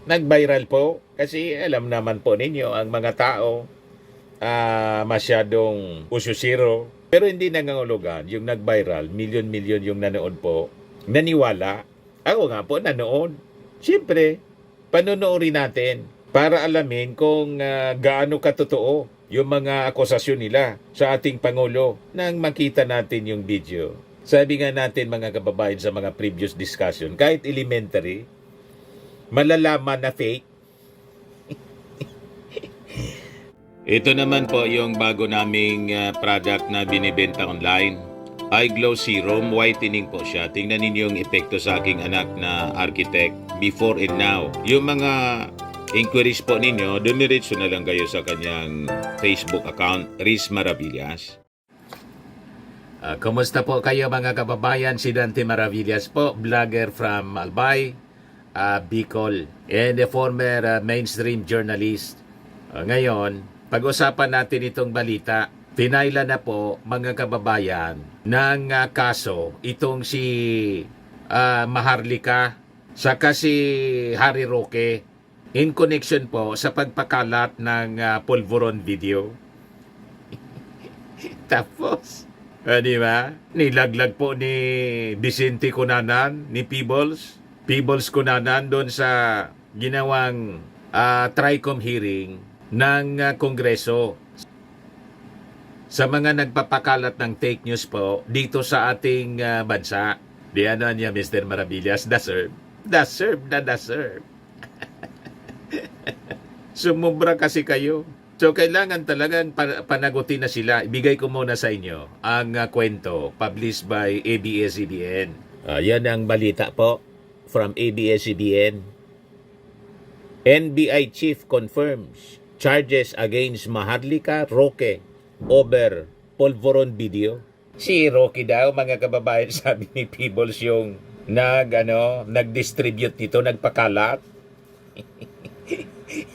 Nag-viral po kasi alam naman po ninyo ang mga tao masyadong usyusiro. Pero hindi nangangulugan yung nag-viral, milyon-milyon yung nanood po, naniwala. Ako nga po nanood. Siyempre, panonoorin natin para alamin kung gaano katotoo yung mga akusasyon nila sa ating Pangulo nang makita natin yung video. Sabi nga natin mga kababayan sa mga previous discussion, kahit elementary, malalaman na fake. Ito naman po yung bago naming product na binibenta online. iGlow Serum Whitening po siya. Tingnan ninyo yung epekto sa aking anak na architect before and now. Yung mga inquiries po ninyo, dumiretso na lang kayo sa kanyang Facebook account, Riz Maravillas. Kumusta po kayo mga kababayan? Si Dante Maravillas po, vlogger from Albay, Bicol, and a former mainstream journalist. Ngayon, pag-usapan natin itong balita. Tinaila na po mga kababayan ng kaso itong si Maharlika saka si Harry Roque in connection po sa pagpakalat ng Polvoron video. Tapos, di ba? Nilaglag po ni Vicente Cunanan, ni Peebles Cunanan doon sa ginawang TRICOM hearing ng Kongreso sa mga nagpapakalat ng fake news po dito sa ating bansa. Di ano niya, Mr. Maravillas, deserve. Sumubra kasi kayo. So, kailangan talagang panagutin na sila. Ibigay ko muna sa inyo ang kwento published by ABS-CBN. Yan ang balita po from ABS-CBN. NBI chief confirms charges against Maharlika Roque over Polvoron video. Si Roque daw, mga kababayan, sabi ni Peebles yung nag-distribute nito, nagpakalat.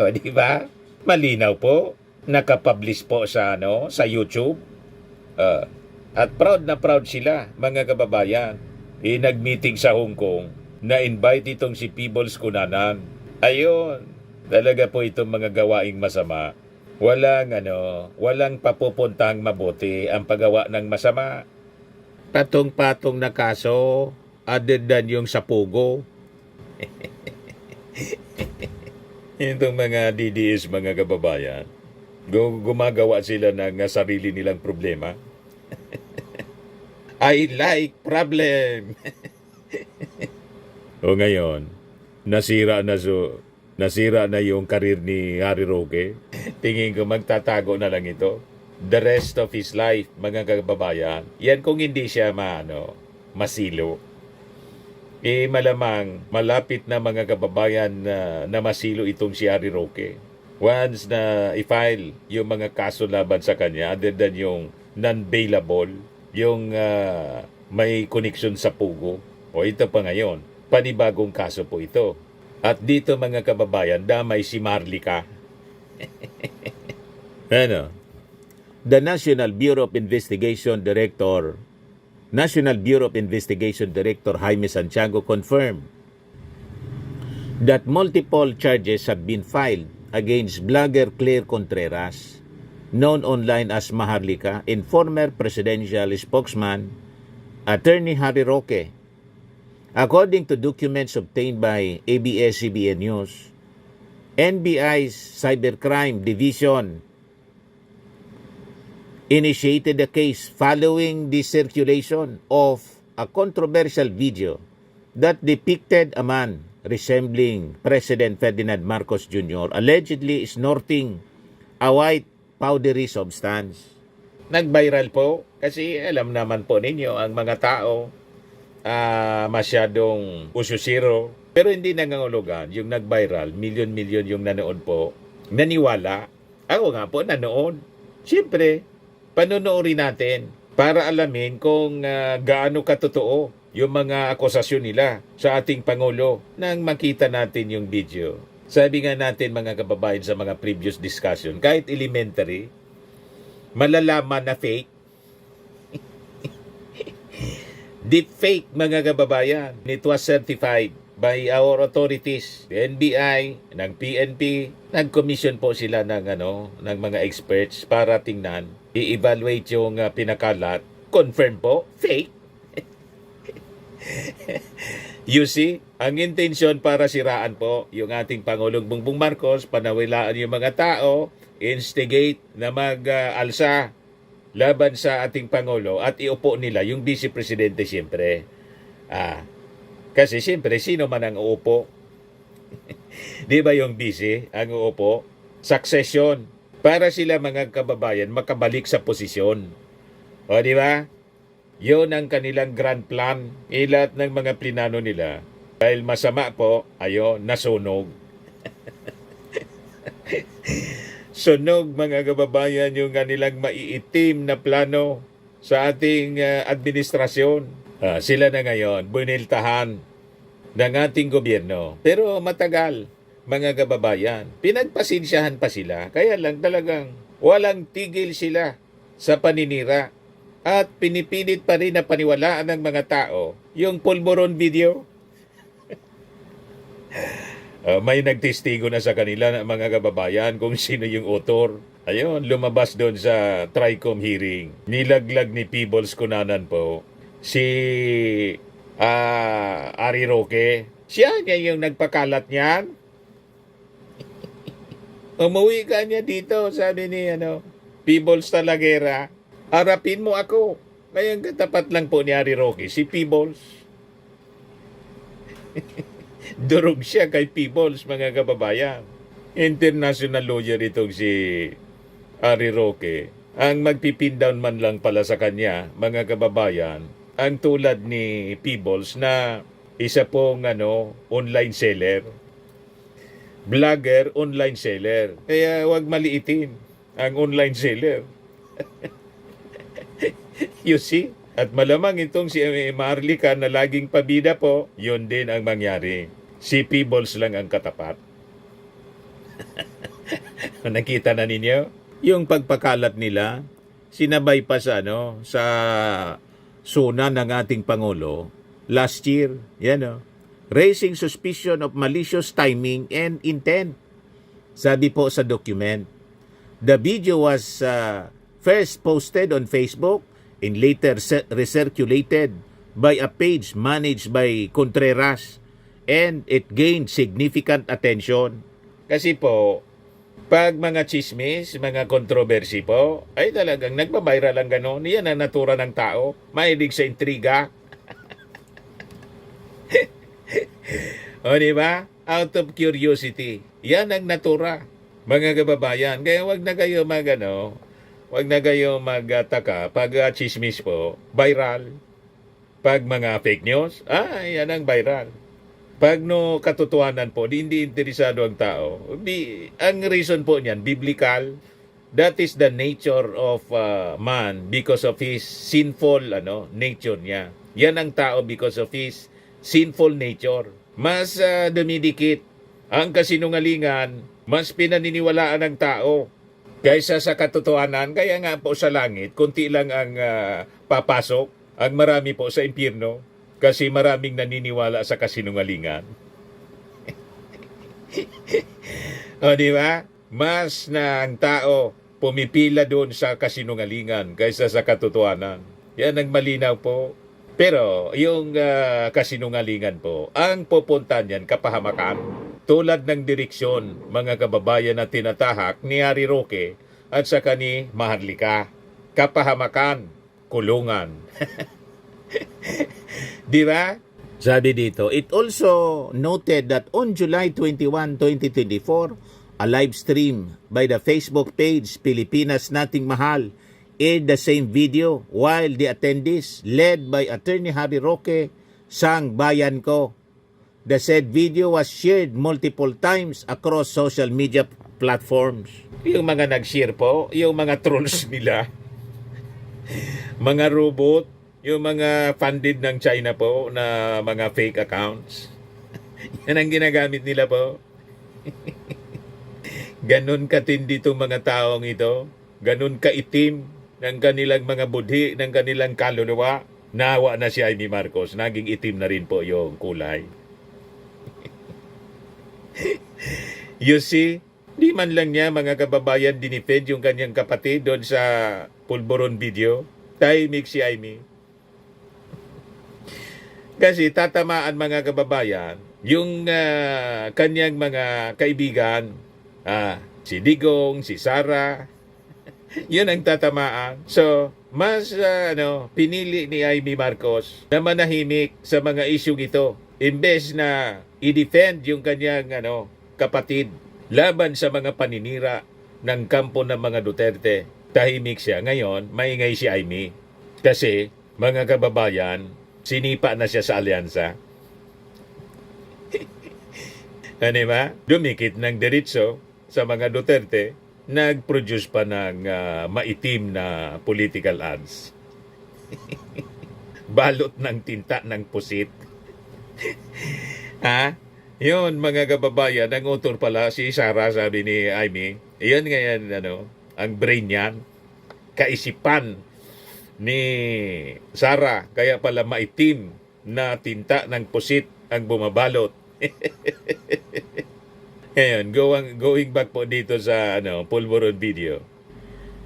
O, di ba? Malinaw po. Nakapublish po sa YouTube. At proud na proud sila, mga kababayan. Nag-meeting sa Hong Kong, na-invite itong si Peebles Cunanan. Ayun. Talaga po itong mga gawaing masama. Walang papupuntang mabuti ang paggawa ng masama. Patong-patong na kaso, other than yung sa Pugo. Itong mga DDS, mga kababayan, gumagawa sila ng sarili nilang problema. I like problem. O ngayon, nasira na yung karir ni Harry Roque. Tingin ko magtatago na lang ito the rest of his life, mga kababayan. Yan kung hindi siya masilo. Malamang malapit na, mga kababayan, na masilo itong si Harry Roque. Once na i-file yung mga kaso laban sa kanya, other than yung non-bailable, yung may connection sa Pugo. O ito pa ngayon, panibagong kaso po ito. At dito, mga kababayan, damay si Maharlika. The National Bureau of Investigation Director Jaime Santiago confirmed that multiple charges have been filed against blogger Claire Contreras, known online as Maharlika, and former presidential spokesman, Attorney Harry Roque. According to documents obtained by ABS-CBN News, NBI's Cybercrime Division initiated a case following the circulation of a controversial video that depicted a man resembling President Ferdinand Marcos Jr. allegedly snorting a white powdery substance. Nag-viral po kasi alam naman po ninyo ang mga tao masyadong usyusiro. Pero hindi nangangulugan yung nag-viral, milyon-milyon yung nanood po, naniwala. Ako nga po nanood. Siyempre, panonoorin natin para alamin kung gaano katotoo yung mga akusasyon nila sa ating Pangulo nang makita natin yung video. Sabi nga natin, mga kababayan, sa mga previous discussion, kahit elementary, malalaman na fake. Deep fake, mga kababayan. It was certified by our authorities, NBI, ng PNP, nag-commission po sila ng mga experts para tingnan, i-evaluate yung pinakalat, confirm po, fake. You see, ang intention para siraan po yung ating Pangulong Bongbong Marcos, panawilaan yung mga tao, instigate na mag-alsa laban sa ating Pangulo at iupo nila yung Vice Presidente siyempre. Kasi siyempre, sino man ang uupo? Di ba yung Vice ang uupo? Succession. Para sila mga kababayan makabalik sa posisyon. O di ba? Yun ang kanilang grand plan. Lahat ng mga plinano nila. Dahil masama po, nasunog. Sunog mga kababayan yung kanilang maiitim na plano sa ating administrasyon. Sila na ngayon, buniltahan ng ating gobyerno. Pero matagal, mga kababayan, pinagpasensyahan pa sila. Kaya lang talagang walang tigil sila sa paninira. At pinipilit pa rin na paniwalaan ng mga tao yung pulburon video. May nagtestigo na sa kanila ng mga kababayan kung sino yung author. Ayun, lumabas doon sa TRICOM hearing. Nilaglag ni Peebles Cunanan po si Ari Roque. Siya niya yung nagpakalat niyan. Umuwi ka niya dito, sabi ni Peebles Talagera. Harapin mo ako. Ngayon katapat lang po ni Ari Roque, si Peebles. Durog siya kay Peebles, mga kababayan. International lawyer itong si Ari Roque. Ang magpipin down man lang pala sa kanya, mga kababayan, ang tulad ni Peebles na isa pong online seller. Vlogger, online seller. Kaya huwag maliitin ang online seller. You see? At malamang itong si Marlica na laging pabida po, yun din ang mangyari. Si Peebles lang ang katapat. Nakita na ninyo? Yung pagpakalat nila, sinabay pa sa suna ng ating Pangulo last year. Yan raising suspicion of malicious timing and intent. Sabi po sa document. The video was first posted on Facebook and later recirculated by a page managed by Contreras, and it gained significant attention. Kasi po, pag mga chismis, mga controversy po, ay talagang nagbabiral ang gano'n. Yan ang natura ng tao. Mahilig sa intriga. O diba? Out of curiosity. Yan ang natura, mga kababayan. Kaya wag na kayo wag na kayo magtaka pag chismis po, viral. Pag mga fake news, yan ang viral. Pag katotohanan po, hindi interesado ang tao. Ang reason po niyan, biblical. That is the nature of man because of his sinful nature niya. Yan ang tao because of his sinful nature. Mas dumidikit ang kasinungalingan, mas pinaniniwalaan ng tao kaysa sa katotohanan. Kaya nga po sa langit, kunti lang ang papasok, ang marami po sa impyerno. Kasi maraming naniniwala sa kasinungalingan. O di ba? Mas na ang tao pumipila doon sa kasinungalingan kaysa sa katotohanan. Yan ang malinaw po. Pero yung kasinungalingan po, ang pupunta niyan kapahamakan. Tulad ng direksyon, mga kababayan na tinatahak ni Ari Roque at saka ni Maharlika. Kapahamakan, kulungan. Di ba? Sabi dito, it also noted that on July 21, 2024, a live stream by the Facebook page Pilipinas Nating Mahal aired the same video while the attendees, led by Attorney Harry Roque, sang Bayan Ko. The said video was shared multiple times across social media platforms. Yung mga nag-share po, yung mga trolls nila, mga robot, yung mga funded ng China po na mga fake accounts. Yan ang ginagamit nila po. Ganon katindi itong mga taong ito. Ganon kaitim ng kanilang mga budhi, ng kanilang kaluluwa. Nawa na si Amy Marcos. Naging itim na rin po yung kulay. You see, di man lang niya mga kababayan dinefend yung kanyang kapatid doon sa pulburon video. Tahimik si Amy. Kasi tatamaan mga kababayan, yung kanyang mga kaibigan, si Digong, si Sara, yun ang tatamaan. So, mas pinili ni Amy Marcos na manahimik sa mga isyung ito. Imbes na i-defend yung kanyang kapatid laban sa mga paninira ng kampo ng mga Duterte. Tahimik siya. Ngayon, maingay si Amy. Kasi, mga kababayan, sinipa na siya sa alyansa. Ano ba? Dumikit ng diretso sa mga Duterte, nag-produce pa ng maitim na political ads. Balot ng tinta ng pusit. Yun, mga kababayan, ang author pala si Sara, sabi ni Amy. Iyon ngayon, ang brain niyan, kaisipan ni Sara, kaya pala maitim na tinta ng pusit ang bumabalot. Ngayon, going back po dito sa pulburon video.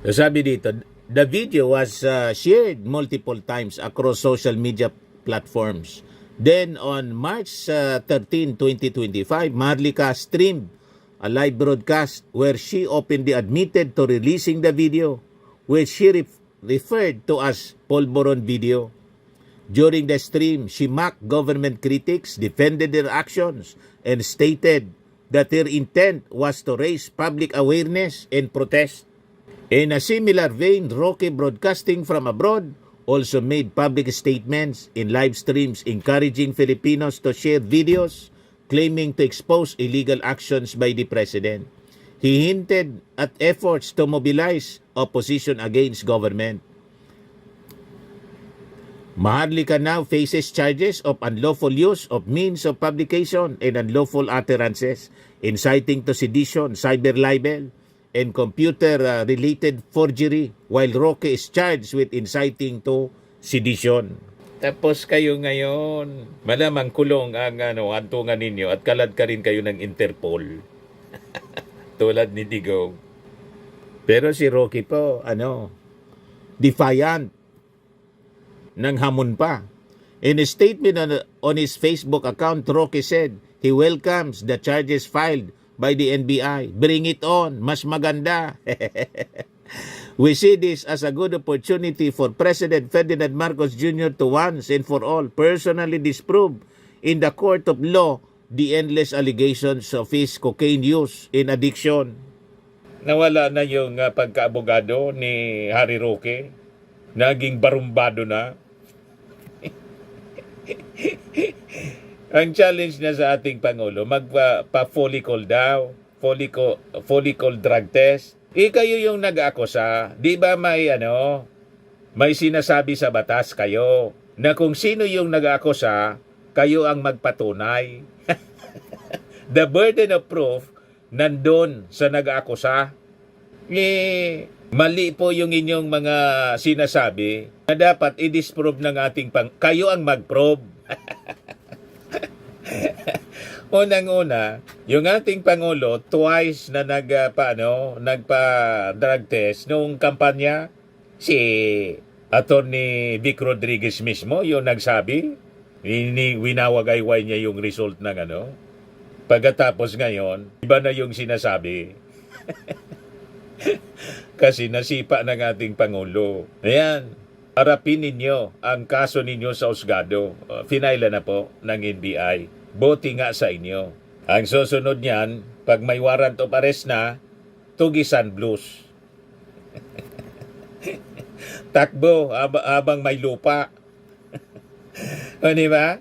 So, sabi dito, the video was shared multiple times across social media platforms. Then on March 13, 2025, Maharlika streamed a live broadcast where she openly admitted to releasing the video, which she referred to as pulburon video. During the stream, she mocked government critics, defended their actions, and stated that her intent was to raise public awareness and protest. In a similar vein, Roque Broadcasting from abroad also made public statements in live streams encouraging Filipinos to share videos claiming to expose illegal actions by the president. He hinted at efforts to mobilize opposition against government. Maharlika now faces charges of unlawful use of means of publication and unlawful utterances, inciting to sedition, cyber libel, and computer-related forgery, while Roque is charged with inciting to sedition. Tapos kayo ngayon, malamang kulong ang hantungan ninyo at kalad ka rin kayo ng Interpol. Tulad ni Digong. Pero si Roque po, defiant. Nang hamon pa. In a statement on his Facebook account, Roque said he welcomes the charges filed by the NBI. Bring it on, mas maganda. We see this as a good opportunity for President Ferdinand Marcos Jr. to once and for all personally disprove in the court of law the endless allegations of his cocaine use in addiction. Nawala na yung pagkaabogado ni Harry Roque. Naging barumbado na. Ang challenge na sa ating Pangulo, magpa-follicle daw, follicle drug test. Kayo yung nag-akusa, di ba may sinasabi sa batas kayo na kung sino yung nag-akusa, kayo ang magpatunay. The burden of proof nandun sa nag-akusa. Mali po yung inyong mga sinasabi na dapat i-disprove ng ating kayo ang mag-probe. Unang-una, yung ating Pangulo twice na nagpa-drug test nung kampanya, si Attorney Vic Rodriguez mismo yung nagsabi, winawagayway niya yung result ng Pagkatapos ngayon, iba na yung sinasabi. Kasi nasipa ng ating Pangulo. Ayan, harapin ninyo ang kaso ninyo sa husgado. Finaila na po ng NBI. Buti nga sa inyo. Ang susunod niyan, pag may warrant of arrest na, tugisan blues. Takbo habang may lupa. O, di ba?